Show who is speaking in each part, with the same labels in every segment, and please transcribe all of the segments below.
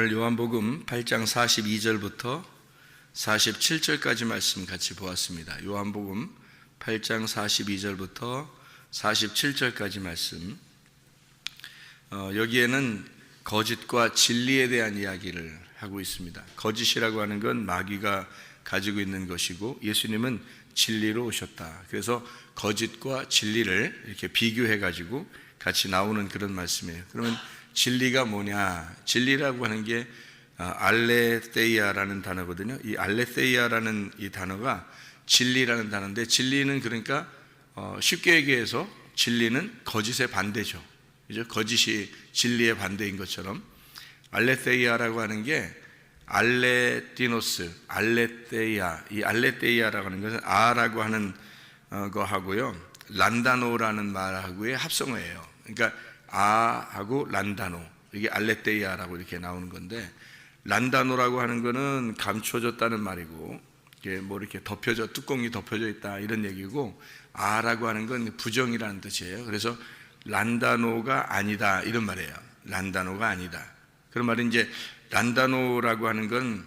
Speaker 1: 오늘 요한복음 8장 42절부터 47절까지 말씀 같이 보았습니다. 요한복음 8장 42절부터 47절까지 말씀, 여기에는 거짓과 진리에 대한 이야기를 하고 있습니다. 거짓이라고 하는 건 마귀가 가지고 있는 것이고, 예수님은 진리로 오셨다. 그래서 거짓과 진리를 이렇게 비교해 가지고 같이 나오는 그런 말씀이에요. 그러면 진리가 뭐냐? 진리라고 하는 게 알레테이아라는 단어거든요. 이 알레테이아라는 이 단어가 진리라는 단어인데, 진리는 그러니까 쉽게 얘기해서 진리는 거짓의 반대죠. 그죠? 거짓이 진리의 반대인 것처럼 알레테이아라고 하는 게 알레티노스, 알레테이아, 이 알레테이아라고 하는 것은 아라고 하는 거하고요, 란다노라는 말하고의 합성어예요. 그러니까 아하고 란다노, 이게 알레테이아라고 이렇게 나오는 건데, 란다노라고 하는 거는 감춰졌다는 말이고, 이게 뭐 이렇게 덮여져, 뚜껑이 덮여져 있다 이런 얘기고, 아라고 하는 건 부정이라는 뜻이에요. 그래서 란다노가 아니다 이런 말이에요. 란다노가 아니다. 그런 말은 이제 란다노라고 하는 건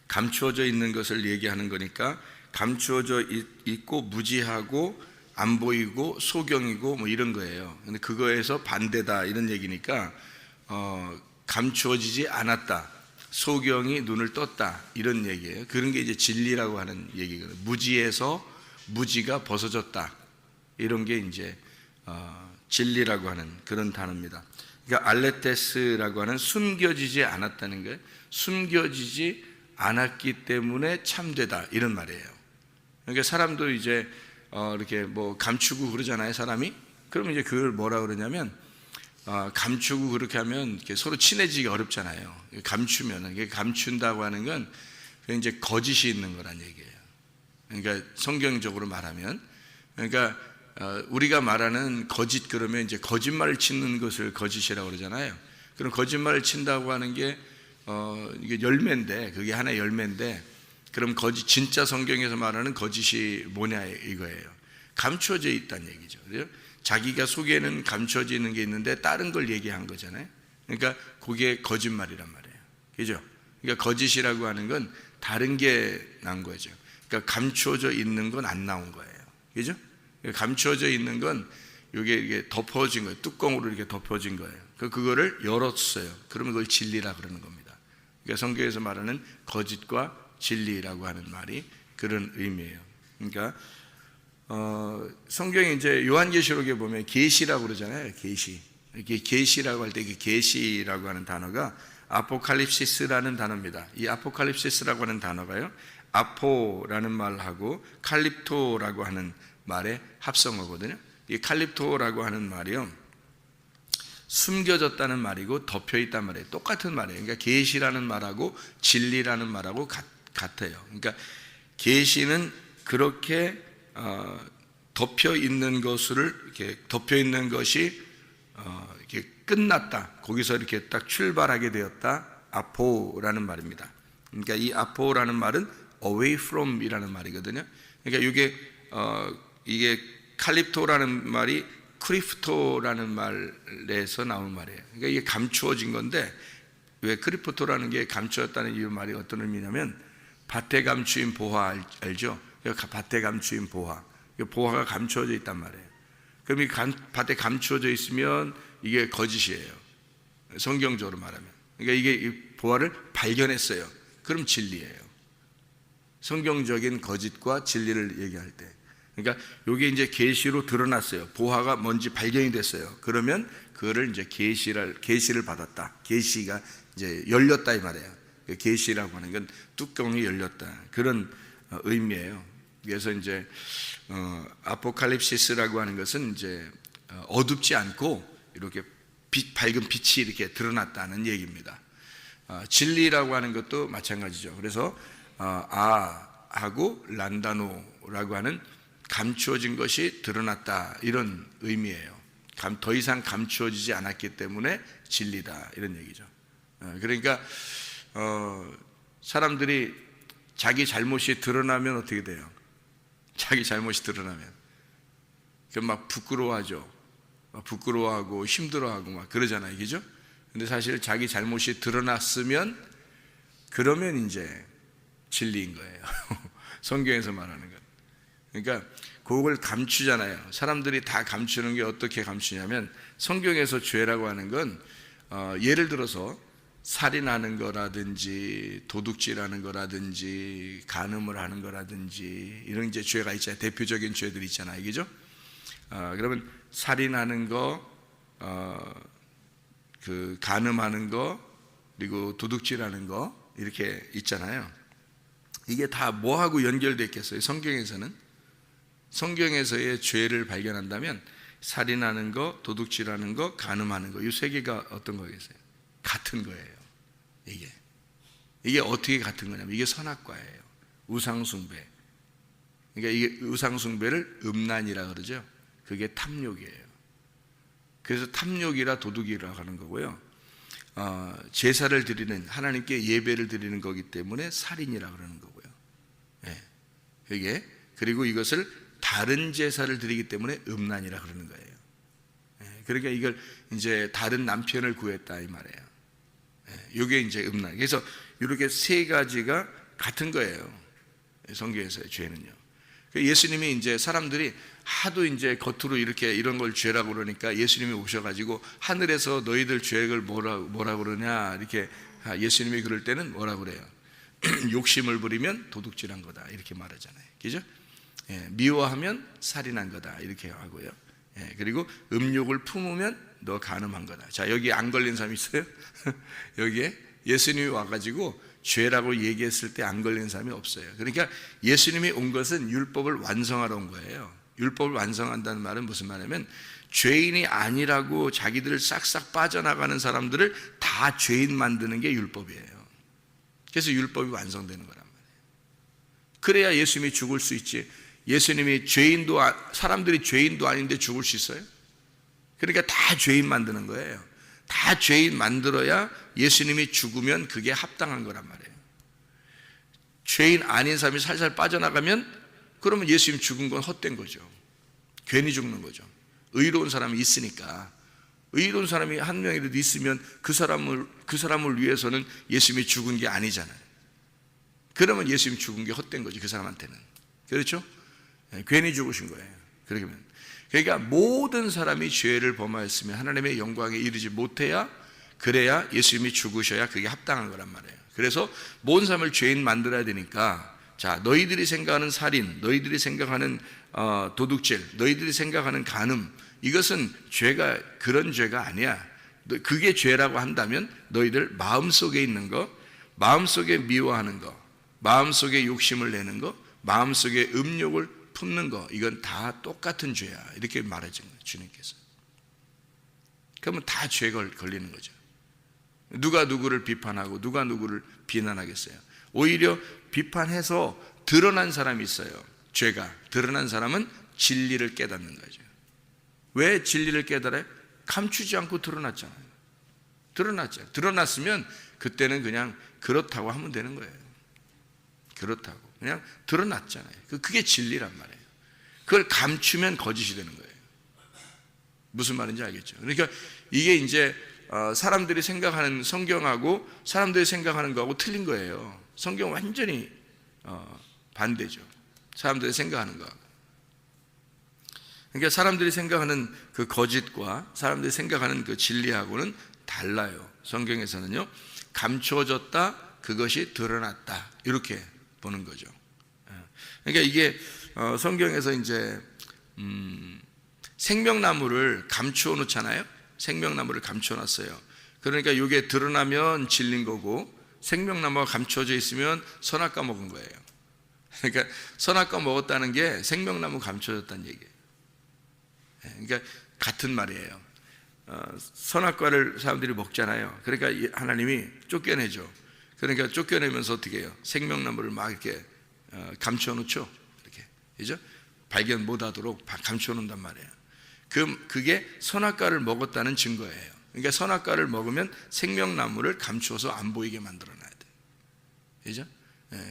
Speaker 1: 감추어져 있는 것을 얘기하는 거니까, 감추어져 있고 무지하고 안 보이고 소경이고 뭐 이런 거예요. 근데 그거에서 반대다 이런 얘기니까, 감추어지지 않았다, 소경이 눈을 떴다 이런 얘기예요. 그런 게 이제 진리라고 하는 얘기거든요. 무지에서 무지가 벗어졌다, 이런 게 이제 진리라고 하는 그런 단어입니다. 그러니까 알레테스라고 하는 숨겨지지 않았다는 거예요. 숨겨지지 않았기 때문에 참되다 이런 말이에요. 그러니까 사람도 이제 이렇게 뭐 감추고 그러잖아요, 사람이. 그러면 이제 그걸 뭐라 그러냐면, 감추고 그렇게 하면 이렇게 서로 친해지기 어렵잖아요. 감추면, 이게 감춘다고 하는 건 이제 거짓이 있는 거란 얘기예요. 그러니까 성경적으로 말하면, 그러니까 우리가 말하는 거짓, 그러면 이제 거짓말을 치는 것을 거짓이라고 그러잖아요. 그럼 거짓말을 친다고 하는 게 이게 열매인데, 그게 하나의 열매인데, 그럼 거짓, 진짜 성경에서 말하는 거짓이 뭐냐 이거예요. 감추어져 있다는 얘기죠. 그래요? 자기가 속에는 감추어져 있는 게 있는데 다른 걸 얘기한 거잖아요. 그러니까 그게 거짓말이란 말이에요. 그죠? 그러니까 거짓이라고 하는 건 다른 게 난 거죠. 그러니까 감추어져 있는 건 안 나온 거예요. 그죠? 감추어져 있는 건 이게 덮어진 거예요. 뚜껑으로 이렇게 덮어진 거예요. 그거를 열었어요. 그러면 그걸 진리라 그러는 겁니다. 그러니까 성경에서 말하는 거짓과 진리라고 하는 말이 그런 의미예요. 그러니까 성경에 이제 요한계시록에 보면 계시라고 그러잖아요. 계시. 이렇게 계시라고 할 때, 이 계시라고 하는 단어가 아포칼립시스라는 단어입니다. 이 아포칼립시스라고 하는 단어가요, 아포라는 말하고 칼립토라고 하는 말의 합성어거든요. 이 칼립토라고 하는 말이요, 숨겨졌다는 말이고 덮여 있단 말이에요. 똑같은 말이에요. 그러니까 계시라는 말하고 진리라는 말하고 같아요. 그러니까 계시는 그렇게 덮여 있는 것을, 이렇게 덮여 있는 것이 이렇게 끝났다, 거기서 이렇게 딱 출발하게 되었다, 아포라는 말입니다. 그러니까 이 아포라는 말은 away from이라는 말이거든요. 그러니까 이게 칼립토라는 말이 크리프토라는 말에서 나온 말이에요. 그러니까 이게 감추어진 건데, 왜 크리프토라는 게 감추었다는 이 말이 어떤 의미냐면, 밭에 감추인 보화 알죠? 밭에 감추인 보화, 보화가 감추어져 있단 말이에요. 그럼 이 밭에 감추어져 있으면 이게 거짓이에요, 성경적으로 말하면. 그러니까 이게 이 보화를 발견했어요. 그럼 진리예요. 성경적인 거짓과 진리를 얘기할 때, 그러니까 이게 이제 계시로 드러났어요. 보화가 뭔지 발견이 됐어요. 그러면 그거를 이제 계시를 받았다. 계시가 이제 열렸다 이 말이에요. 계시라고 하는 건 뚜껑이 열렸다, 그런 의미예요. 그래서 이제 아포칼립시스라고 하는 것은 이제 어둡지 않고 이렇게 밝은 빛이 이렇게 드러났다는 얘기입니다. 진리라고 하는 것도 마찬가지죠. 그래서 아하고 란다노라고 하는 감추어진 것이 드러났다, 이런 의미예요. 더 이상 감추어지지 않았기 때문에 진리다, 이런 얘기죠. 그러니까 사람들이 자기 잘못이 드러나면 어떻게 돼요? 자기 잘못이 드러나면 막 부끄러워하죠. 부끄러워하고 힘들어하고 막 그러잖아요. 그죠? 근데 사실 자기 잘못이 드러났으면 그러면 이제 진리인 거예요. 성경에서 말하는 건. 그러니까 그걸 감추잖아요. 사람들이 다 감추는 게 어떻게 감추냐면 성경에서 죄라고 하는 건 예를 들어서 살인하는 거라든지 도둑질하는 거라든지 간음을 하는 거라든지 이런 이제 죄가 있잖아요. 대표적인 죄들이 있잖아요. 그죠? 그러면 살인하는 거, 그 간음하는 거, 그리고 도둑질하는 거 이렇게 있잖아요. 이게 다 뭐하고 연결되어 있겠어요? 성경에서의 죄를 발견한다면 살인하는 거, 도둑질하는 거, 간음하는 거 이 세 개가 어떤 거겠어요? 같은 거예요. 이게 어떻게 같은 거냐면 이게 선악과예요. 우상숭배. 그러니까 이게 우상숭배를 음란이라 그러죠. 그게 탐욕이에요. 그래서 탐욕이라 도둑이라 하는 거고요. 제사를 드리는, 하나님께 예배를 드리는 거기 때문에 살인이라 그러는 거고요. 이게 그리고 이것을 다른 제사를 드리기 때문에 음란이라 그러는 거예요. 그러니까 이걸 이제 다른 남편을 구했다 이 말이에요. 이게 이제 음란. 그래서 이렇게 세 가지가 같은 거예요. 성경에서의 죄는요. 예수님이 이제 사람들이 하도 이제 겉으로 이렇게 이런 걸 죄라고 그러니까 예수님이 오셔가지고 하늘에서 너희들 죄를 뭐라 그러냐 이렇게 예수님이 그럴 때는 뭐라 그래요? 욕심을 부리면 도둑질한 거다 이렇게 말하잖아요. 그죠? 미워하면 살인한 거다 이렇게 하고요. 그리고 음욕을 품으면 너 간음한 거다. 자, 여기 안 걸린 사람 있어요? 여기에 예수님이 와가지고 죄라고 얘기했을 때 안 걸린 사람이 없어요. 그러니까 예수님이 온 것은 율법을 완성하러 온 거예요. 율법을 완성한다는 말은 무슨 말이냐면 죄인이 아니라고 자기들을 싹싹 빠져나가는 사람들을 다 죄인 만드는 게 율법이에요. 그래서 율법이 완성되는 거란 말이에요. 그래야 예수님이 죽을 수 있지. 예수님이 사람들이 죄인도 아닌데 죽을 수 있어요? 그러니까 다 죄인 만드는 거예요. 다 죄인 만들어야 예수님이 죽으면 그게 합당한 거란 말이에요. 죄인 아닌 사람이 살살 빠져나가면 그러면 예수님 죽은 건 헛된 거죠. 괜히 죽는 거죠. 의로운 사람이 있으니까. 의로운 사람이 한 명이라도 있으면 그 사람을 위해서는 예수님이 죽은 게 아니잖아요. 그러면 예수님 죽은 게 헛된 거지, 그 사람한테는. 그렇죠? 괜히 죽으신 거예요. 그러니까 모든 사람이 죄를 범하였으면 하나님의 영광에 이르지 못해야, 그래야 예수님이 죽으셔야 그게 합당한 거란 말이에요. 그래서 모든 사람을 죄인 만들어야 되니까, 자, 너희들이 생각하는 살인, 너희들이 생각하는 도둑질, 너희들이 생각하는 간음, 이것은 죄가 그런 죄가 아니야. 그게 죄라고 한다면 너희들 마음속에 있는 거, 마음속에 미워하는 거, 마음속에 욕심을 내는 거, 마음속에 음욕을 품는 거, 이건 다 똑같은 죄야. 이렇게 말해준 거예요, 주님께서. 그러면 다 죄 걸리는 거죠. 누가 누구를 비판하고 누가 누구를 비난하겠어요? 오히려 비판해서 드러난 사람이 있어요. 죄가 드러난 사람은 진리를 깨닫는 거죠. 왜 진리를 깨달아요? 감추지 않고 드러났잖아요. 드러났죠. 드러났으면 그때는 그냥 그렇다고 하면 되는 거예요. 그렇다고 그냥 드러났잖아요. 그게 진리란 말이에요. 그걸 감추면 거짓이 되는 거예요. 무슨 말인지 알겠죠? 그러니까 이게 이제 사람들이 생각하는 성경하고 사람들이 생각하는 거하고 틀린 거예요. 성경 완전히 반대죠. 사람들이 생각하는 거. 그러니까 사람들이 생각하는 그 거짓과 사람들이 생각하는 그 진리하고는 달라요. 성경에서는요, 감추어졌다, 그것이 드러났다, 이렇게 보는 거죠. 그러니까 이게 성경에서 이제 생명나무를 감추어 놓잖아요. 생명나무를 감추어 놨어요. 그러니까 이게 드러나면 진리인 거고, 생명나무가 감추어져 있으면 선악과 먹은 거예요. 그러니까 선악과 먹었다는 게 생명나무 감추어졌다는 얘기예요. 그러니까 같은 말이에요. 선악과를 사람들이 먹잖아요. 그러니까 하나님이 쫓겨내죠. 그러니까 쫓겨내면서 어떻게 해요? 생명나무를 막 이렇게 감추어 놓죠. 이렇게, 그죠? 발견 못하도록 감추어 놓는단 말이에요. 그게 선악과를 먹었다는 증거예요. 그러니까 선악과를 먹으면 생명나무를 감추어서 안 보이게 만들어놔야 돼요. 그죠?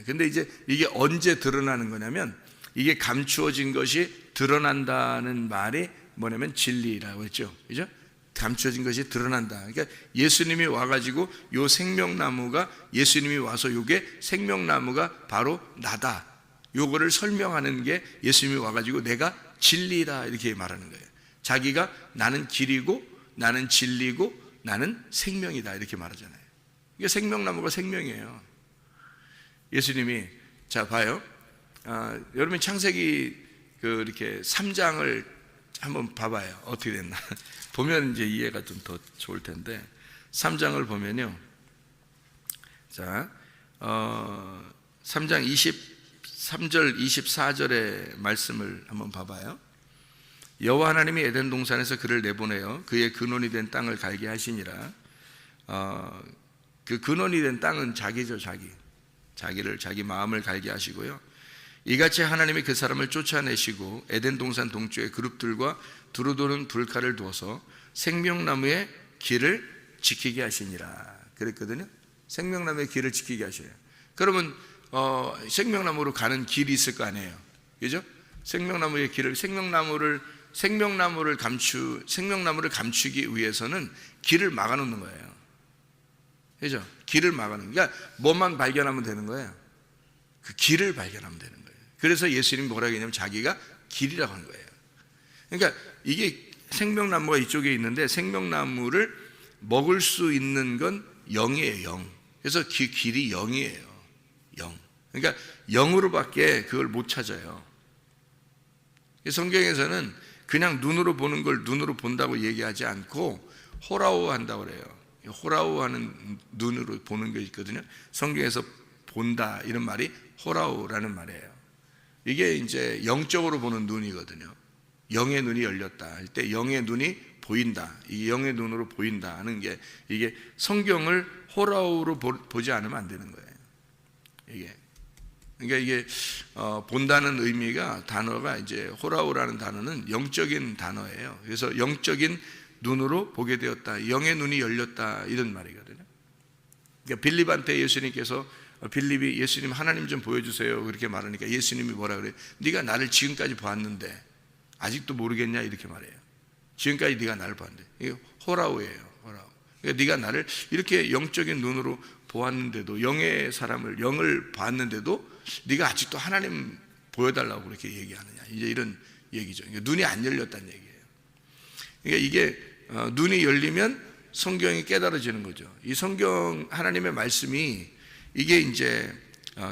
Speaker 1: 근데 이제 이게 언제 드러나는 거냐면, 이게 감추어진 것이 드러난다는 말이 뭐냐면 진리라고 했죠. 그죠? 감춰진 것이 드러난다. 그러니까 예수님이 와가지고 요 생명나무가, 예수님이 와서 요게 생명나무가 바로 나다, 요거를 설명하는 게 예수님이 와가지고 내가 진리다 이렇게 말하는 거예요. 자기가 나는 길이고 나는 진리고 나는 생명이다 이렇게 말하잖아요. 이게 생명나무가 생명이에요. 예수님이, 자 봐요. 여러분 창세기 이렇게 3장을 한번 봐봐요. 어떻게 됐나. 보면 이제 이해가 좀 더 좋을 텐데, 3장을 보면요. 자, 3장 23절 24절의 말씀을 한번 봐봐요. 여호와 하나님이 에덴 동산에서 그를 내보내어 그의 근원이 된 땅을 갈게 하시니라. 그 근원이 된 땅은 자기죠. 자기 마음을 갈게 하시고요. 이같이 하나님이 그 사람을 쫓아내시고 에덴 동산 동쪽에 그룹들과 두루도는 불칼을 두어서 생명나무의 길을 지키게 하시니라 그랬거든요. 생명나무의 길을 지키게 하셔요. 그러면 생명나무로 가는 길이 있을 거 아니에요. 그죠? 생명나무의 길을, 생명나무를 감추기 위해서는 길을 막아놓는 거예요. 그죠? 길을 막아놓는, 그러니까 뭐만 발견하면 되는 거예요. 그 길을 발견하면 되는 거예요. 그래서 예수님이 뭐라고 했냐면 자기가 길이라고 하는 거예요. 그러니까 이게 생명나무가 이쪽에 있는데 생명나무를 먹을 수 있는 건 영이에요. 영. 그래서 길이 영이에요. 영. 그러니까 영으로밖에 그걸 못 찾아요. 성경에서는 그냥 눈으로 보는 걸 눈으로 본다고 얘기하지 않고 호라우 한다고 그래요. 호라우 하는 눈으로 보는 게 있거든요. 성경에서 본다 이런 말이 호라우라는 말이에요. 이게 이제 영적으로 보는 눈이거든요. 영의 눈이 열렸다 할 때 영의 눈이 보인다, 이 영의 눈으로 보인다 하는 게, 이게 성경을 호라우로 보지 않으면 안 되는 거예요. 그러니까 이게 본다는 의미가, 단어가 이제 호라우라는 단어는 영적인 단어예요. 그래서 영적인 눈으로 보게 되었다, 영의 눈이 열렸다 이런 말이거든요. 그러니까 빌립한테 예수님께서, 빌립이 예수님 하나님 좀 보여주세요 그렇게 말하니까 예수님이 뭐라 그래요? 네가 나를 지금까지 보았는데 아직도 모르겠냐 이렇게 말해요. 지금까지 네가 나를 봤는데, 이게 호라우예요. 호라우. 그러니까 네가 나를 이렇게 영적인 눈으로 보았는데도, 영의 사람을, 영을 봤는데도 네가 아직도 하나님 보여달라고 그렇게 얘기하느냐, 이제 이런 얘기죠. 그러니까 눈이 안 열렸다는 얘기예요. 그러니까 이게 눈이 열리면 성경이 깨달아지는 거죠. 이 성경 하나님의 말씀이 이게 이제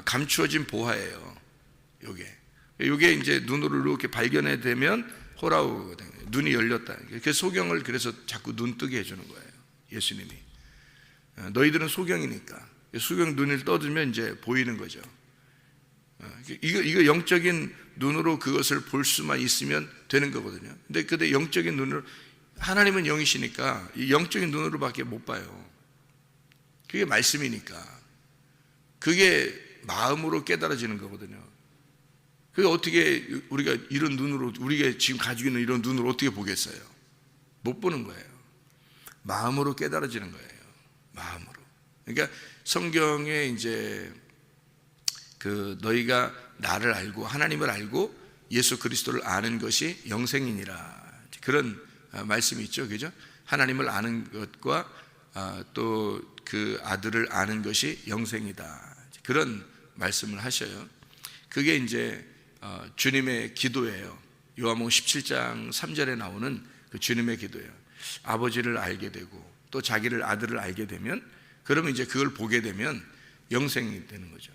Speaker 1: 감추어진 보화예요. 요게 이제 눈으로 이렇게 발견해 되면 호라우거든요. 눈이 열렸다. 그 소경을 그래서 자꾸 눈 뜨게 해주는 거예요. 예수님이. 너희들은 소경이니까. 소경 눈을 떠들면 이제 보이는 거죠. 이거 영적인 눈으로 그것을 볼 수만 있으면 되는 거거든요. 근데 영적인 눈으로, 하나님은 영이시니까 이 영적인 눈으로밖에 못 봐요. 그게 말씀이니까. 그게 마음으로 깨달아지는 거거든요. 그게 어떻게 우리가 이런 눈으로, 우리가 지금 가지고 있는 이런 눈으로 어떻게 보겠어요? 못 보는 거예요. 마음으로 깨달아지는 거예요. 마음으로. 그러니까 성경에 이제 너희가 나를 알고 하나님을 알고 예수 그리스도를 아는 것이 영생이니라, 그런 말씀이 있죠. 그죠? 하나님을 아는 것과 또 그 아들을 아는 것이 영생이다, 그런 말씀을 하셔요. 그게 이제 주님의 기도예요. 요한복음 17장 3절에 나오는 그 주님의 기도예요. 아버지를 알게 되고 또 자기를, 아들을 알게 되면, 그러면 이제 그걸 보게 되면 영생이 되는 거죠.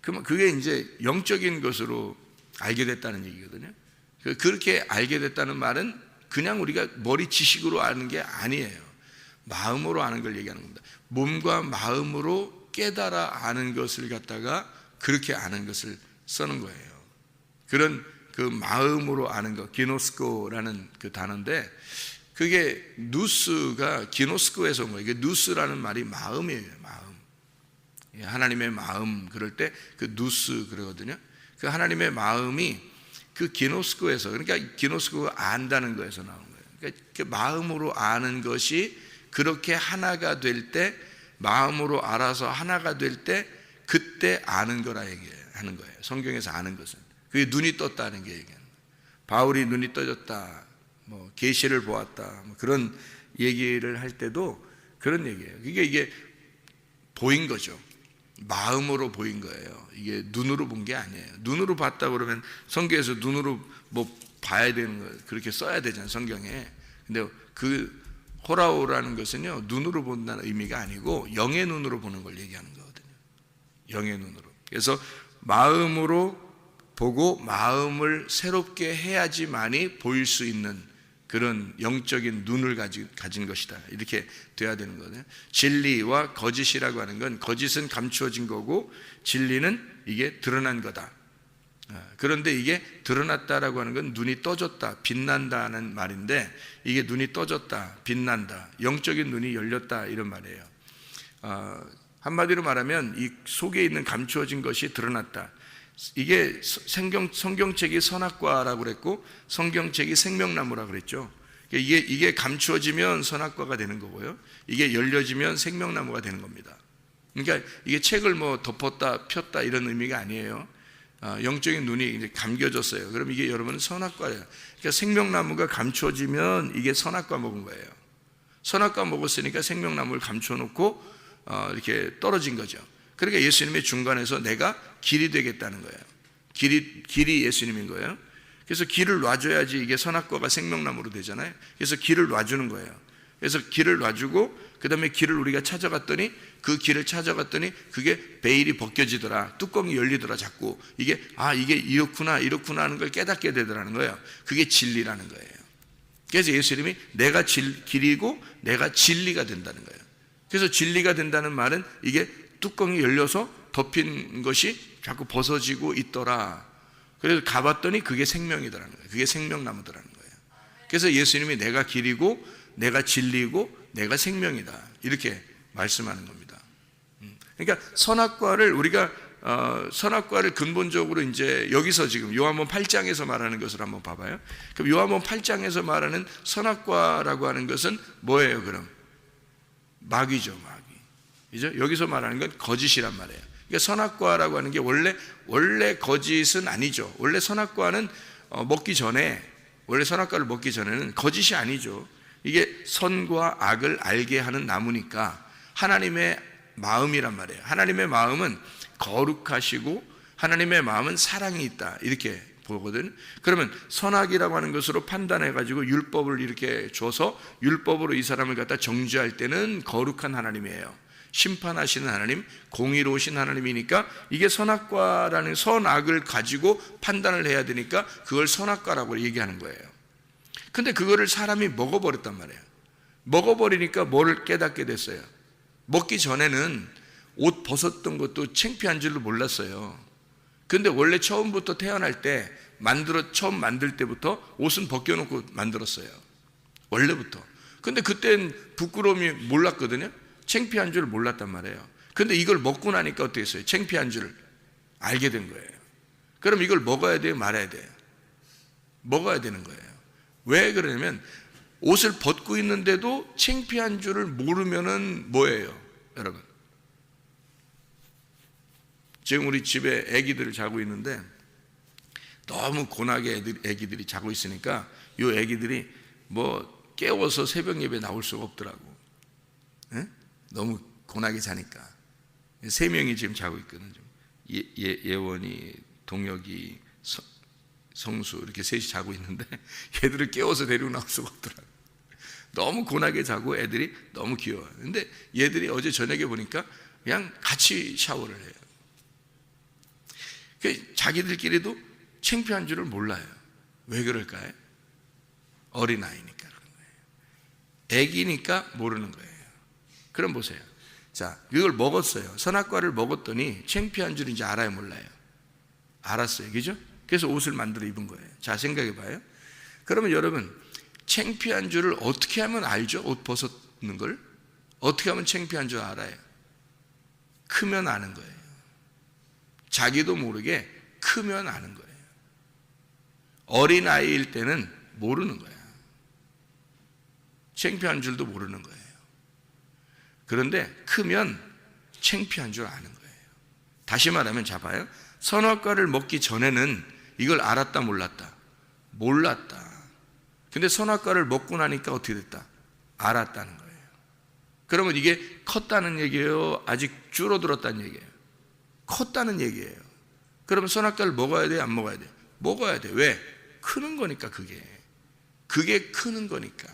Speaker 1: 그러면 그게 이제 영적인 것으로 알게 됐다는 얘기거든요. 그렇게 알게 됐다는 말은 그냥 우리가 머리 지식으로 아는 게 아니에요. 마음으로 아는 걸 얘기하는 겁니다. 몸과 마음으로 깨달아 아는 것을 갖다가 그렇게 아는 것을 쓰는 거예요. 그런 그 마음으로 아는 것, 기노스코라는 그 단어인데, 그게 누스가 기노스코에서 온 거예요. 이게 누스라는 말이 마음이에요. 마음. 하나님의 마음 그럴 때 그 누스 그러거든요. 그 하나님의 마음이 그 기노스코에서, 그러니까 기노스코가 안다는 거에서 나온 거예요. 그러니까 그 마음으로 아는 것이 그렇게 하나가 될 때, 마음으로 알아서 하나가 될 때, 그때 아는 거라 얘기하는 거예요. 성경에서 아는 것은 그게 눈이 떴다는 게 얘기하는 거예요. 바울이 눈이 떠졌다 뭐 계시를 보았다, 뭐 그런 얘기를 할 때도 그런 얘기예요. 이게 보인 거죠. 마음으로 보인 거예요. 이게 눈으로 본 게 아니에요. 눈으로 봤다 그러면 성경에서 눈으로 뭐 봐야 되는 거 그렇게 써야 되잖아요, 성경에. 근데 그 호라오라는 것은요, 눈으로 본다는 의미가 아니고 영의 눈으로 보는 걸 얘기하는 거거든요. 영의 눈으로. 그래서 마음으로 보고 마음을 새롭게 해야지만이 보일 수 있는 그런 영적인 눈을 가진 것이다, 이렇게 돼야 되는 거거든요. 진리와 거짓이라고 하는 건, 거짓은 감추어진 거고 진리는 이게 드러난 거다. 그런데 이게 드러났다라고 하는 건 눈이 떠졌다, 빛난다는 말인데, 이게 눈이 떠졌다, 빛난다, 영적인 눈이 열렸다, 이런 말이에요. 한마디로 말하면 이 속에 있는 감추어진 것이 드러났다. 이게 성경책이 선악과라고 그랬고 성경책이 생명나무라고 그랬죠. 이게 감추어지면 선악과가 되는 거고요, 이게 열려지면 생명나무가 되는 겁니다. 그러니까 이게 책을 뭐 덮었다 폈다 이런 의미가 아니에요. 영적인 눈이 이제 감겨졌어요. 그럼 이게 여러분은 선악과예요. 그러니까 생명나무가 감추어지면 이게 선악과 먹은 거예요. 선악과 먹었으니까 생명나무를 감춰놓고 이렇게 떨어진 거죠. 그러니까 예수님의 중간에서 내가 길이 되겠다는 거예요. 길이 예수님인 거예요. 그래서 길을 놔줘야지 이게 선악과가 생명나무로 되잖아요. 그래서 길을 놔주는 거예요. 그래서 길을 놔주고 그 다음에 길을 우리가 찾아갔더니, 그 길을 찾아갔더니 그게 베일이 벗겨지더라, 뚜껑이 열리더라. 자꾸 이게 이렇구나 하는 걸 깨닫게 되더라는 거예요. 그게 진리라는 거예요. 그래서 예수님이 내가 길이고 내가 진리가 된다는 거예요. 그래서 진리가 된다는 말은 이게 뚜껑이 열려서 덮인 것이 자꾸 벗어지고 있더라. 그래서 가봤더니 그게 생명이더라는 거예요. 그게 생명나무더라는 거예요. 그래서 예수님이 내가 길이고 내가 진리고 내가 생명이다, 이렇게 말씀하는 겁니다. 그러니까 선악과를 우리가 선악과를 근본적으로 이제 여기서 지금 요한복음 8장에서 말하는 것을 한번 봐봐요. 그럼 요한복음 8장에서 말하는 선악과라고 하는 것은 뭐예요? 그럼 마귀죠, 마귀. 그죠? 여기서 말하는 건 거짓이란 말이에요. 그러니까 선악과라고 하는 게 원래 거짓은 아니죠. 원래 선악과는 원래 선악과를 먹기 전에는 거짓이 아니죠. 이게 선과 악을 알게 하는 나무니까 하나님의 마음이란 말이에요. 하나님의 마음은 거룩하시고 하나님의 마음은 사랑이 있다, 이렇게 보거든. 그러면 선악이라고 하는 것으로 판단해 가지고 율법을 이렇게 줘서 율법으로 이 사람을 갖다 정죄할 때는 거룩한 하나님이에요. 심판하시는 하나님, 공의로우신 하나님이니까 이게 선악과라는, 선악을 가지고 판단을 해야 되니까 그걸 선악과라고 얘기하는 거예요. 근데 그거를 사람이 먹어버렸단 말이에요. 먹어버리니까 뭐를 깨닫게 됐어요? 먹기 전에는 옷 벗었던 것도 창피한 줄로 몰랐어요. 근데 원래 처음부터 태어날 때 처음 만들 때부터 옷은 벗겨놓고 만들었어요, 원래부터. 근데 그땐 부끄러움이 몰랐거든요. 창피한 줄 몰랐단 말이에요. 근데 이걸 먹고 나니까 어떻게 했어요? 창피한 줄 알게 된 거예요. 그럼 이걸 먹어야 돼요, 말아야 돼요? 먹어야 되는 거예요. 왜 그러냐면 옷을 벗고 있는데도 창피한 줄을 모르면은 뭐예요, 여러분? 지금 우리 집에 아기들 자고 있는데 너무 고나게 아기들이 자고 있으니까 이 아기들이 뭐 깨워서 새벽 예배 나올 수가 없더라고. 에? 너무 고나게 자니까. 3명이 지금 자고 있거든요. 예원이, 동혁이, 성수, 이렇게 셋이 자고 있는데 얘들을 깨워서 데리고 나올 수가 없더라고. 너무 고나게 자고 애들이 너무 귀여워요. 근데 얘들이 어제 저녁에 보니까 그냥 같이 샤워를 해요. 자기들끼리도 창피한 줄을 몰라요. 왜 그럴까요? 어린아이니까 그런 거예요. 애기니까 모르는 거예요. 그럼 보세요. 자, 이걸 먹었어요. 선악과를 먹었더니 창피한 줄 이제 알아요, 몰라요? 알았어요, 그죠? 그래서 옷을 만들어 입은 거예요. 자, 생각해 봐요. 그러면 여러분, 창피한 줄을 어떻게 하면 알죠? 옷 벗었는 걸 어떻게 하면 창피한 줄 알아요? 크면 아는 거예요. 자기도 모르게 크면 아는 거예요. 어린아이일 때는 모르는 거예요. 창피한 줄도 모르는 거예요. 그런데 크면 창피한 줄 아는 거예요. 다시 말하면, 잡아요. 선악과를 먹기 전에는 이걸 알았다 몰랐다? 몰랐다. 근데 선악과를 먹고 나니까 어떻게 됐다? 알았다는 거예요. 그러면 이게 컸다는 얘기예요? 아직 줄어들었다는 얘기예요? 컸다는 얘기예요. 그러면 선악과를 먹어야 돼? 안 먹어야 돼? 먹어야 돼. 왜? 크는 거니까. 그게 크는 거니까.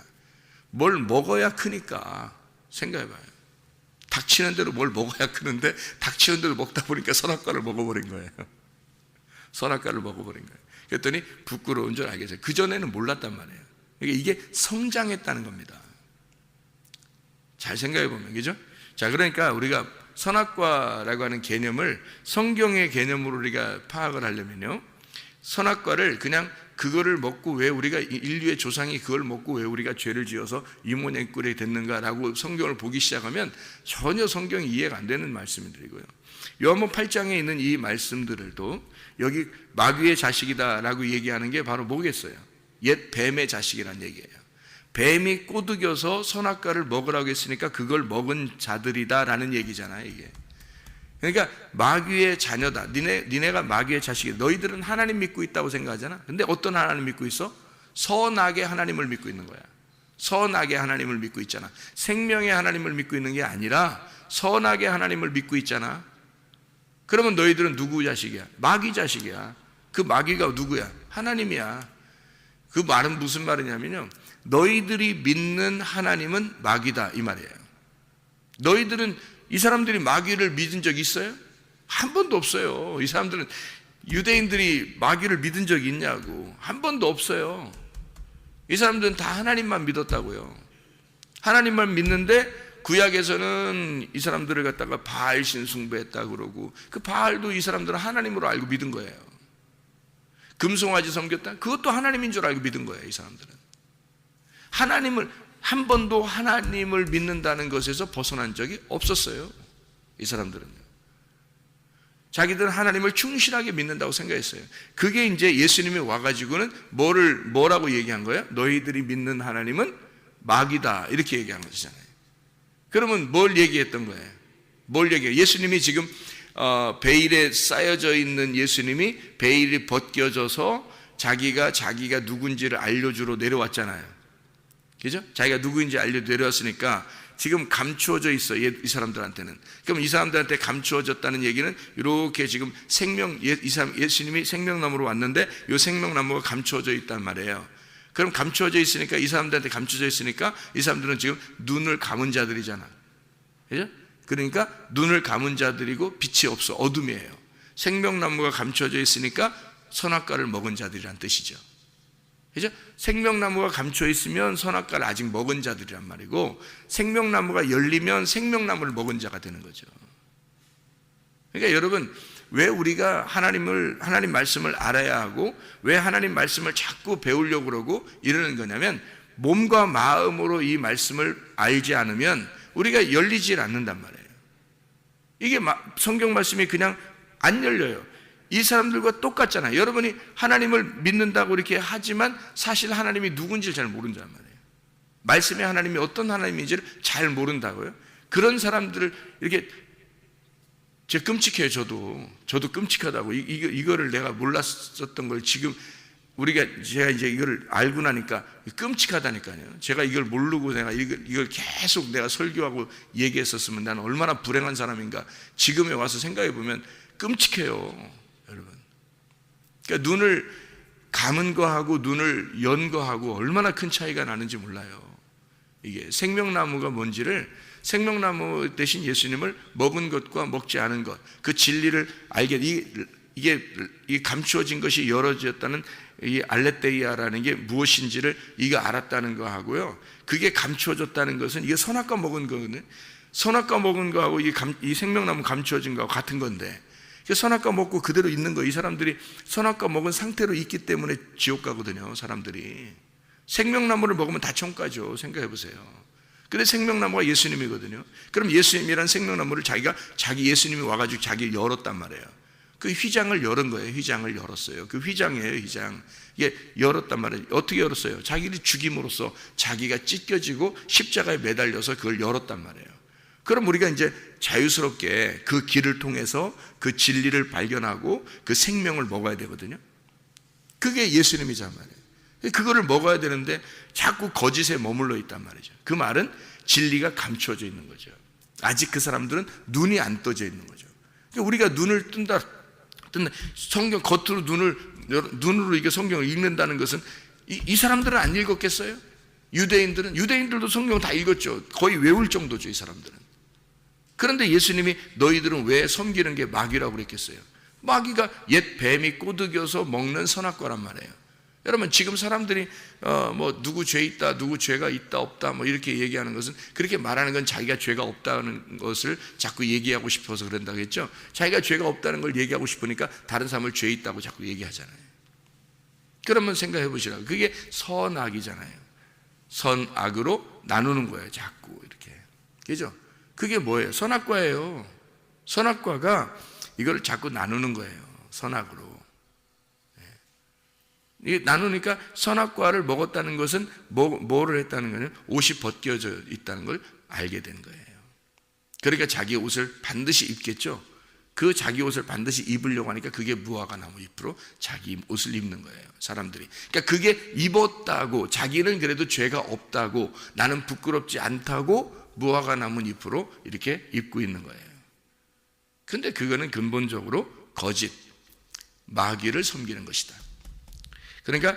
Speaker 1: 뭘 먹어야 크니까. 생각해봐요. 닥치는 대로 뭘 먹어야 크는데 닥치는 대로 먹다 보니까 선악과를 먹어버린 거예요. 선악과를 먹어버린 거예요. 그랬더니 부끄러운 줄 알겠어요. 그전에는 몰랐단 말이에요. 그러니까 이게 성장했다는 겁니다. 잘 생각해보면, 그죠? 자, 그러니까 우리가 선악과라고 하는 개념을 성경의 개념으로 우리가 파악을 하려면요, 선악과를 그냥 그거를 먹고 왜 우리가 인류의 조상이 그걸 먹고 왜 우리가 죄를 지어서 이 모양 꼴이 됐는가라고 성경을 보기 시작하면 전혀 성경이 이해가 안 되는 말씀들이고요. 요한복음 8장에 있는 이 말씀들도 여기 마귀의 자식이다라고 얘기하는 게 바로 뭐겠어요? 옛 뱀의 자식이란 얘기예요. 뱀이 꼬드겨서 선악과를 먹으라고 했으니까 그걸 먹은 자들이다라는 얘기잖아요, 이게. 그러니까 마귀의 자녀다. 니네가 마귀의 자식이다. 너희들은 하나님 믿고 있다고 생각하잖아. 근데 어떤 하나님 믿고 있어? 선악의 하나님을 믿고 있는 거야. 선악의 하나님을 믿고 있잖아. 생명의 하나님을 믿고 있는 게 아니라 선악의 하나님을 믿고 있잖아. 그러면 너희들은 누구 자식이야? 마귀 자식이야. 그 마귀가 누구야? 하나님이야. 그 말은 무슨 말이냐면요, 너희들이 믿는 하나님은 마귀다, 이 말이에요. 너희들은, 이 사람들이 마귀를 믿은 적 있어요? 한 번도 없어요. 이 사람들은, 유대인들이 마귀를 믿은 적이 있냐고. 한 번도 없어요. 이 사람들은 다 하나님만 믿었다고요. 하나님만 믿는데 구약에서는 이 사람들을 갖다가 바알 신 숭배했다 그러고, 그 바알도 이 사람들은 하나님으로 알고 믿은 거예요. 금송아지 섬겼다? 그것도 하나님인 줄 알고 믿은 거예요, 이 사람들은. 하나님을, 한 번도 하나님을 믿는다는 것에서 벗어난 적이 없었어요, 이 사람들은요. 자기들은 하나님을 충실하게 믿는다고 생각했어요. 그게 이제 예수님이 와가지고는 뭐라고 얘기한 거예요? 너희들이 믿는 하나님은 마귀다, 이렇게 얘기한 것이잖아요. 그러면 뭘 얘기했던 거예요? 뭘 얘기해요? 예수님이 지금 베일에 쌓여져 있는 예수님이 베일이 벗겨져서 자기가 누군지를 알려주러 내려왔잖아요. 그죠? 자기가 누구인지 내려왔으니까 지금 감추어져 있어, 이 사람들한테는. 그럼 이 사람들한테 감추어졌다는 얘기는 이렇게 지금 예수님이 생명나무로 왔는데 이 생명나무가 감추어져 있단 말이에요. 그럼 감추어져 있으니까, 이 사람들한테 감추어져 있으니까 이 사람들은 지금 눈을 감은 자들이잖아. 그죠? 그러니까 눈을 감은 자들이고 빛이 없어, 어둠이에요. 생명나무가 감추어져 있으니까 선악과를 먹은 자들이란 뜻이죠. 그죠? 생명나무가 감추어 있으면 선악과를 아직 먹은 자들이란 말이고, 생명나무가 열리면 생명나무를 먹은 자가 되는 거죠. 그러니까 여러분, 왜 우리가 하나님 말씀을 알아야 하고 왜 하나님 말씀을 자꾸 배우려고 그러고 이러는 거냐면, 몸과 마음으로 이 말씀을 알지 않으면 우리가 열리질 않는단 말이에요. 이게 성경 말씀이 그냥 안 열려요. 이 사람들과 똑같잖아요. 여러분이 하나님을 믿는다고 이렇게 하지만 사실 하나님이 누군지를 잘 모른단 말이에요. 말씀의 하나님이 어떤 하나님인지를 잘 모른다고요. 그런 사람들을 이렇게, 제가 끔찍해요. 저도 끔찍하다고. 이거를 내가 몰랐었던 걸 지금 제가 이제 이거를 알고 나니까 끔찍하다니까요. 제가 이걸 모르고 내가 이걸 계속 내가 설교하고 얘기했었으면 나는 얼마나 불행한 사람인가. 지금에 와서 생각해 보면 끔찍해요, 여러분. 그러니까 눈을 감은 거하고 눈을 연 거하고 얼마나 큰 차이가 나는지 몰라요. 이게 생명나무가 뭔지를, 생명나무 대신 예수님을 먹은 것과 먹지 않은 것, 그 진리를 알게, 이게 감추어진 것이 열어졌다는 이 알레테이아라는 게 무엇인지를 이거 알았다는 거 하고요. 그게 감추어졌다는 것은 이게 선악과 먹은 거거든요. 선악과 먹은 거하고 이 생명나무 감추어진 거하고 같은 건데, 선악과 먹고 그대로 있는 거, 이 사람들이 선악과 먹은 상태로 있기 때문에 지옥 가거든요, 사람들이. 생명나무를 먹으면 다 천국 가죠. 생각해 보세요. 근데 생명나무가 예수님이거든요. 그럼 예수님이란 생명나무를 자기 예수님이 와가지고 자기 열었단 말이에요. 그 휘장을 열은 거예요. 휘장을 열었어요. 그 휘장이에요, 휘장. 이게 열었단 말이에요. 어떻게 열었어요? 자기를 죽임으로써 자기가 찢겨지고 십자가에 매달려서 그걸 열었단 말이에요. 그럼 우리가 이제 자유스럽게 그 길을 통해서 그 진리를 발견하고 그 생명을 먹어야 되거든요. 그게 예수님이란 말이에요. 그거를 먹어야 되는데 자꾸 거짓에 머물러 있단 말이죠. 그 말은 진리가 감추어져 있는 거죠. 아직 그 사람들은 눈이 안 떠져 있는 거죠. 우리가 눈을 뜬다, 성경 겉으로 눈으로 이게 성경을 읽는다는 것은 이 사람들은 안 읽었겠어요? 유대인들도 성경 다 읽었죠. 거의 외울 정도죠, 이 사람들은. 그런데 예수님이 너희들은 왜 섬기는 게 마귀라고 그랬겠어요? 마귀가 옛 뱀이 꼬드겨서 먹는 선악과란 말이에요. 여러분, 지금 사람들이 누구 죄 있다, 누구 죄가 있다 없다 이렇게 얘기하는 것은, 그렇게 말하는 건 자기가 죄가 없다는 것을 자꾸 얘기하고 싶어서 그런다고 했죠. 자기가 죄가 없다는 걸 얘기하고 싶으니까 다른 사람을 죄 있다고 자꾸 얘기하잖아요. 그러면 생각해 보시라고. 그게 선악이잖아요. 선악으로 나누는 거예요, 자꾸 이렇게. 그죠? 그게 뭐예요? 선악과예요. 선악과가 이걸 자꾸 나누는 거예요, 선악으로. 이게 나누니까 선악과를 먹었다는 것은 뭐를 했다는 거는 옷이 벗겨져 있다는 걸 알게 된 거예요. 그러니까 자기 옷을 반드시 입겠죠. 그 자기 옷을 반드시 입으려고 하니까 그게 무화과 나무 잎으로 자기 옷을 입는 거예요, 사람들이. 그러니까 그게 입었다고, 자기는 그래도 죄가 없다고, 나는 부끄럽지 않다고 무화과 나무 잎으로 이렇게 입고 있는 거예요. 근데 그거는 근본적으로 거짓, 마귀를 섬기는 것이다. 그러니까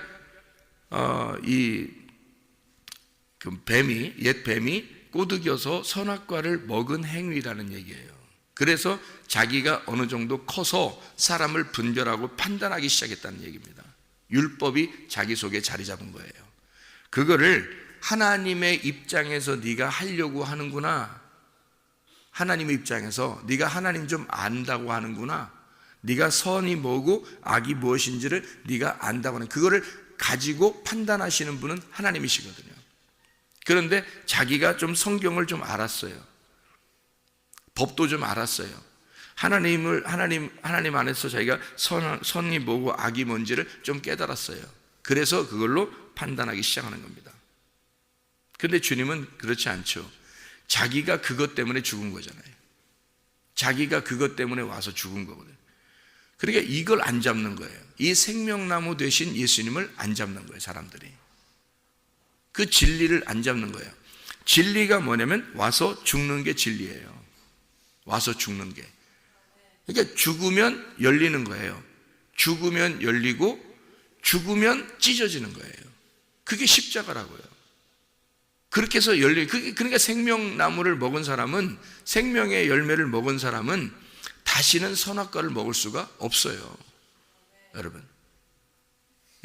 Speaker 1: 옛 뱀이 꼬드겨서 선악과를 먹은 행위라는 얘기예요. 그래서 자기가 어느 정도 커서 사람을 분별하고 판단하기 시작했다는 얘기입니다. 율법이 자기 속에 자리 잡은 거예요. 그거를 하나님의 입장에서 네가 하려고 하는구나, 하나님의 입장에서 네가 하나님 좀 안다고 하는구나, 네가 선이 뭐고 악이 무엇인지를 네가 안다고 하는, 그거를 가지고 판단하시는 분은 하나님이시거든요. 그런데 자기가 좀 성경을 좀 알았어요. 법도 좀 알았어요. 하나님 안에서 자기가 선이 뭐고 악이 뭔지를 좀 깨달았어요. 그래서 그걸로 판단하기 시작하는 겁니다. 근데 주님은 그렇지 않죠. 자기가 그것 때문에 죽은 거잖아요. 자기가 그것 때문에 와서 죽은 거거든요. 그러니까 이걸 안 잡는 거예요. 이 생명나무 대신 예수님을 안 잡는 거예요, 사람들이. 그 진리를 안 잡는 거예요. 진리가 뭐냐면 와서 죽는 게 진리예요. 와서 죽는 게. 그러니까 죽으면 열리는 거예요. 죽으면 열리고 죽으면 찢어지는 거예요. 그게 십자가라고요. 그렇게 해서 그러니까 생명나무를 먹은 사람은, 생명의 열매를 먹은 사람은 다시는 선악과를 먹을 수가 없어요, 여러분.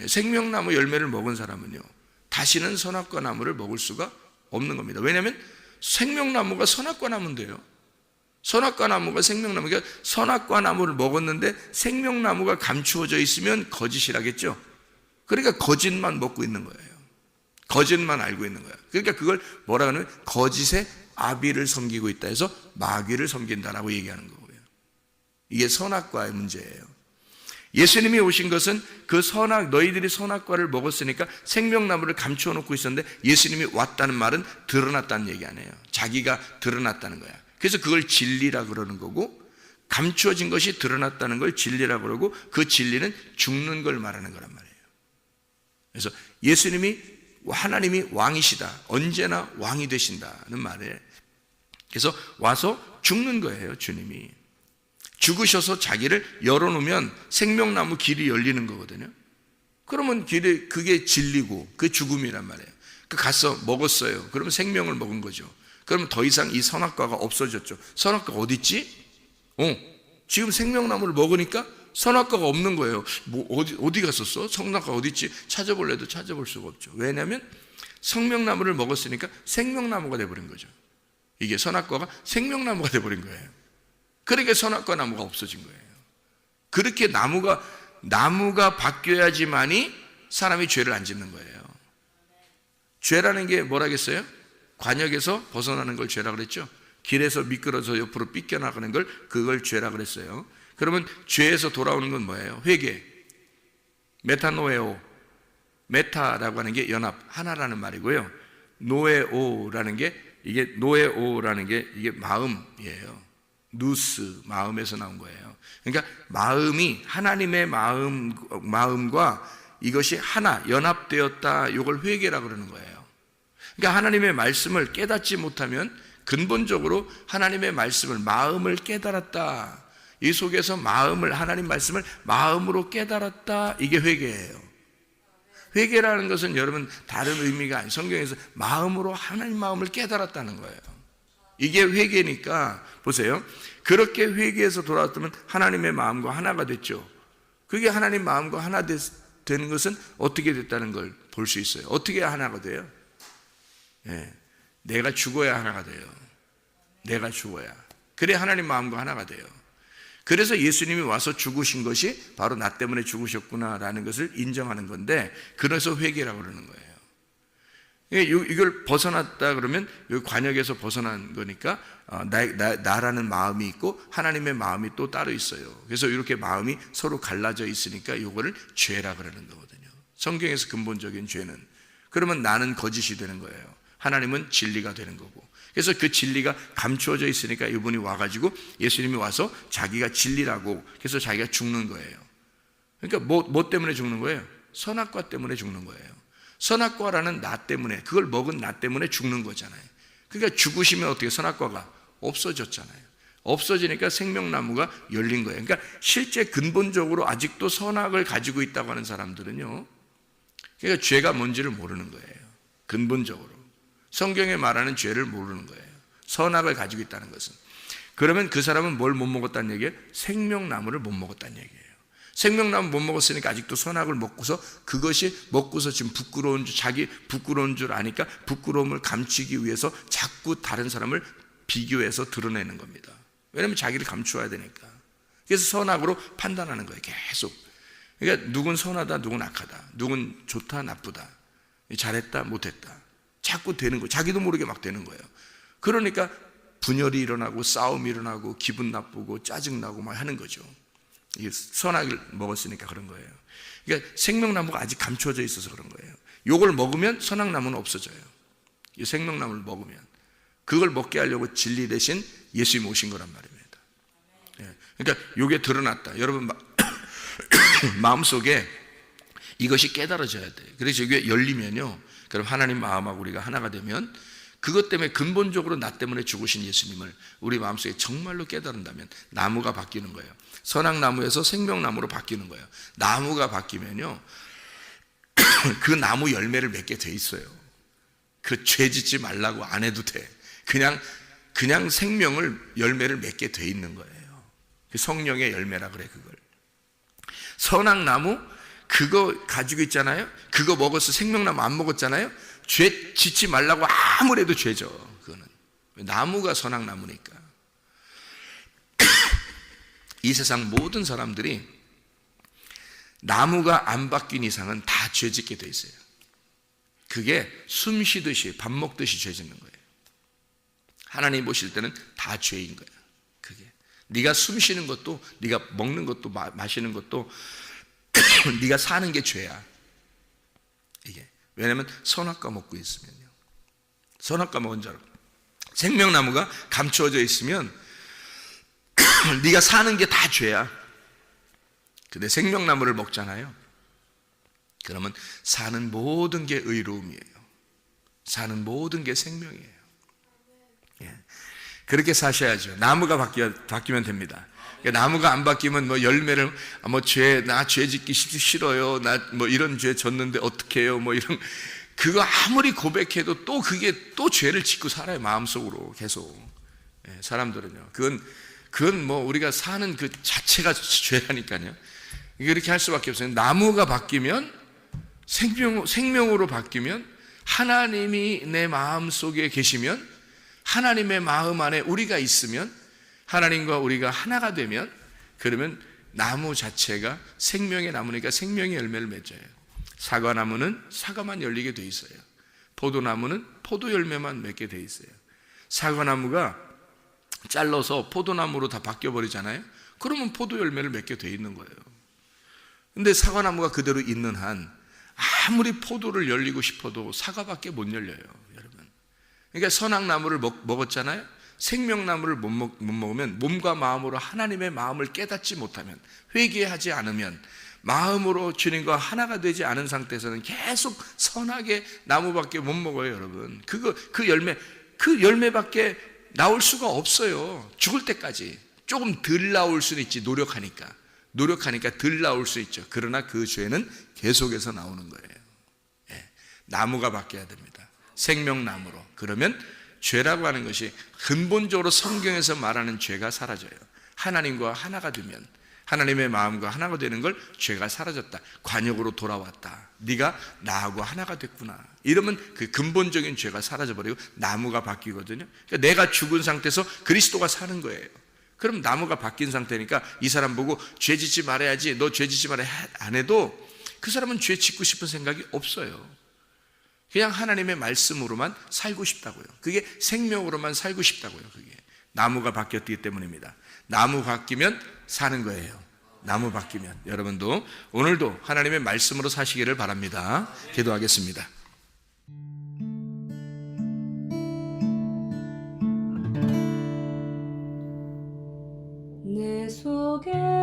Speaker 1: 생명나무 열매를 먹은 사람은요, 다시는 선악과 나무를 먹을 수가 없는 겁니다. 왜냐하면 생명나무가 선악과 나무인데요. 선악과 나무가 생명나무, 그러니까 선악과 나무를 먹었는데 생명나무가 감추어져 있으면 거짓이라겠죠. 그러니까 거짓만 먹고 있는 거예요. 거짓만 알고 있는 거예요. 그러니까 그걸 뭐라 하냐면 거짓의 아비를 섬기고 있다 해서 마귀를 섬긴다라고 얘기하는 거고요. 이게 선악과의 문제예요. 예수님이 오신 것은 그 너희들이 선악과를 먹었으니까 생명나무를 감추어 놓고 있었는데, 예수님이 왔다는 말은 드러났다는 얘기 아니에요. 자기가 드러났다는 거야. 그래서 그걸 진리라 그러는 거고, 감추어진 것이 드러났다는 걸 진리라 그러고, 그 진리는 죽는 걸 말하는 거란 말이에요. 그래서 하나님이 왕이시다, 언제나 왕이 되신다는 말이에요. 그래서 와서 죽는 거예요, 주님이. 죽으셔서 자기를 열어놓으면 생명나무 길이 열리는 거거든요. 그러면 그게 진리고 그 죽음이란 말이에요. 가서 먹었어요. 그러면 생명을 먹은 거죠. 그러면 더 이상 이 선악과가 없어졌죠. 선악과가 어디 있지? 지금 생명나무를 먹으니까 선악과가 없는 거예요. 어디 갔었어? 선악과 어디 있지? 찾아볼래도 찾아볼 수가 없죠. 왜냐하면 생명나무를 먹었으니까 생명나무가 돼버린 거죠. 이게 선악과가 생명나무가 돼버린 거예요. 그러니까 선악과 나무가 없어진 거예요. 그렇게 나무가 바뀌어야지만이 사람이 죄를 안 짓는 거예요. 죄라는 게 뭐라겠어요? 관역에서 벗어나는 걸 죄라 그랬죠. 길에서 미끄러져 옆으로 삐껴나가는 그걸 죄라 그랬어요. 그러면 죄에서 돌아오는 건 뭐예요? 회개. 메타노에오. 메타라고 하는 게 연합, 하나라는 말이고요. 노에오라는 게 이게 마음이에요. 누스, 마음에서 나온 거예요. 그러니까 마음이, 하나님의 마음과 이것이 하나 연합되었다. 이걸 회개라 그러는 거예요. 그러니까 하나님의 말씀을 깨닫지 못하면 근본적으로 하나님의 말씀을 마음을 깨달았다. 이 속에서 하나님 말씀을 마음으로 깨달았다. 이게 회개예요. 회개라는 것은 여러분 다른 의미가 아니에요. 성경에서 마음으로 하나님 마음을 깨달았다는 거예요. 이게 회개니까 보세요. 그렇게 회개해서 돌아왔다면 하나님의 마음과 하나가 됐죠. 그게 하나님 마음과 하나 되는 것은 어떻게 됐다는 걸 볼 수 있어요. 어떻게 하나가 돼요? 내가 죽어야 하나가 돼요. 내가 죽어야. 그래 하나님 마음과 하나가 돼요. 그래서 예수님이 와서 죽으신 것이 바로 나 때문에 죽으셨구나라는 것을 인정하는 건데, 그래서 회개라고 그러는 거예요. 이걸 벗어났다 그러면 여기 관역에서 벗어난 거니까 나라는 마음이 있고 하나님의 마음이 또 따로 있어요. 그래서 이렇게 마음이 서로 갈라져 있으니까 이거를 죄라 그러는 거거든요. 성경에서 근본적인 죄는, 그러면 나는 거짓이 되는 거예요. 하나님은 진리가 되는 거고. 그래서 그 진리가 감추어져 있으니까 이분이 와가지고 예수님이 와서 자기가 진리라고, 그래서 자기가 죽는 거예요. 그러니까 뭐 때문에 죽는 거예요? 선악과 때문에 죽는 거예요. 선악과라는 나 때문에, 그걸 먹은 나 때문에 죽는 거잖아요. 그러니까 죽으시면 어떻게 선악과가 없어졌잖아요. 없어지니까 생명나무가 열린 거예요. 그러니까 실제 근본적으로 아직도 선악을 가지고 있다고 하는 사람들은요, 그러니까 죄가 뭔지를 모르는 거예요. 근본적으로 성경에 말하는 죄를 모르는 거예요. 선악을 가지고 있다는 것은. 그러면 그 사람은 뭘 못 먹었다는 얘기예요? 생명나무를 못 먹었다는 얘기예요. 생명나무 못 먹었으니까 아직도 선악을 먹고서, 그것이 먹고서 지금 자기 부끄러운 줄 아니까 부끄러움을 감추기 위해서 자꾸 다른 사람을 비교해서 드러내는 겁니다. 왜냐하면 자기를 감추어야 되니까. 그래서 선악으로 판단하는 거예요. 계속. 그러니까 누군 선하다, 누군 악하다, 누군 좋다, 나쁘다, 잘했다, 못했다, 자꾸 되는 거예요. 자기도 모르게 막 되는 거예요. 그러니까 분열이 일어나고 싸움이 일어나고 기분 나쁘고 짜증나고 막 하는 거죠. 이게 선악을 먹었으니까 그런 거예요. 그러니까 생명나무가 아직 감춰져 있어서 그런 거예요. 요걸 먹으면 선악나무는 없어져요. 이 생명나무를 먹으면. 그걸 먹게 하려고 진리 대신 예수님이 오신 거란 말입니다. 그러니까 요게 드러났다. 여러분 마음속에 이것이 깨달아져야 돼요. 그래서 이게 열리면요, 그럼 하나님 마음하고 우리가 하나가 되면, 그것 때문에 근본적으로 나 때문에 죽으신 예수님을 우리 마음속에 정말로 깨달은다면 나무가 바뀌는 거예요. 선악나무에서 생명나무로 바뀌는 거예요. 나무가 바뀌면요, 그 나무 열매를 맺게 돼 있어요. 그 죄 짓지 말라고 안 해도 돼. 그냥 열매를 맺게 돼 있는 거예요. 그 성령의 열매라 그래. 그걸 선악나무 그거 가지고 있잖아요. 그거 먹어서 생명나무 안 먹었잖아요. 죄 짓지 말라고 아무래도 죄죠. 그거는 나무가 선악나무니까. 이 세상 모든 사람들이 나무가 안 바뀐 이상은 다 죄 짓게 돼 있어요. 그게 숨 쉬듯이 밥 먹듯이 죄 짓는 거예요. 하나님 보실 때는 다 죄인 거예요. 그게 네가 숨 쉬는 것도, 네가 먹는 것도, 마시는 것도 네가 사는 게 죄야. 이게 왜냐하면 선악과 먹고 있으면요, 선악과 먹은 자로 생명나무가 감추어져 있으면 네가 사는 게 다 죄야. 근데 생명나무를 먹잖아요. 그러면 사는 모든 게 의로움이에요. 사는 모든 게 생명이에요. 그렇게 사셔야죠. 나무가 바뀌면 됩니다. 그러니까 나무가 안 바뀌면 뭐 열매를 나 죄 짓기 싫어요. 나 뭐 이런 죄 졌는데 어떻게 해요? 뭐 이런, 그거 아무리 고백해도 또 그게 또 죄를 짓고 살아요. 마음속으로 계속. 사람들은요. 그건 뭐 우리가 사는 그 자체가 죄라니까요. 이렇게 할 수밖에 없어요. 나무가 바뀌면 생명으로 바뀌면, 하나님이 내 마음 속에 계시면, 하나님의 마음 안에 우리가 있으면, 하나님과 우리가 하나가 되면, 그러면 나무 자체가 생명의 나무니까 생명의 열매를 맺어요. 사과나무는 사과만 열리게 돼 있어요. 포도나무는 포도 열매만 맺게 돼 있어요. 사과나무가 잘라서 포도나무로 다 바뀌어버리잖아요. 그러면 포도 열매를 맺게 돼 있는 거예요. 근데 사과나무가 그대로 있는 한 아무리 포도를 열리고 싶어도 사과밖에 못 열려요, 여러분. 그러니까 선악나무를 먹었잖아요. 생명나무를 못 먹으면, 몸과 마음으로 하나님의 마음을 깨닫지 못하면, 회개하지 않으면 마음으로 주님과 하나가 되지 않은 상태에서는 계속 선하게 나무밖에 못 먹어요, 여러분. 그 열매밖에 나올 수가 없어요. 죽을 때까지. 조금 덜 나올 수는 있지, 노력하니까 덜 나올 수 있죠. 그러나 그 죄는 계속해서 나오는 거예요. 예, 나무가 바뀌어야 됩니다. 생명나무로. 그러면 죄라고 하는 것이 근본적으로 성경에서 말하는 죄가 사라져요. 하나님과 하나가 되면, 하나님의 마음과 하나가 되는 걸 죄가 사라졌다, 관역으로 돌아왔다, 네가 나하고 하나가 됐구나, 이러면 그 근본적인 죄가 사라져버리고 나무가 바뀌거든요. 그러니까 내가 죽은 상태에서 그리스도가 사는 거예요. 그럼 나무가 바뀐 상태니까 이 사람 보고 죄 짓지 말아야지, 너 죄 짓지 말아야 안 해도 그 사람은 죄 짓고 싶은 생각이 없어요. 그냥 하나님의 말씀으로만 살고 싶다고요. 그게 생명으로만 살고 싶다고요. 그게 나무가 바뀌었기 때문입니다. 나무 바뀌면 사는 거예요. 나무 바뀌면. 여러분도 오늘도 하나님의 말씀으로 사시기를 바랍니다. 기도하겠습니다.
Speaker 2: 내 속에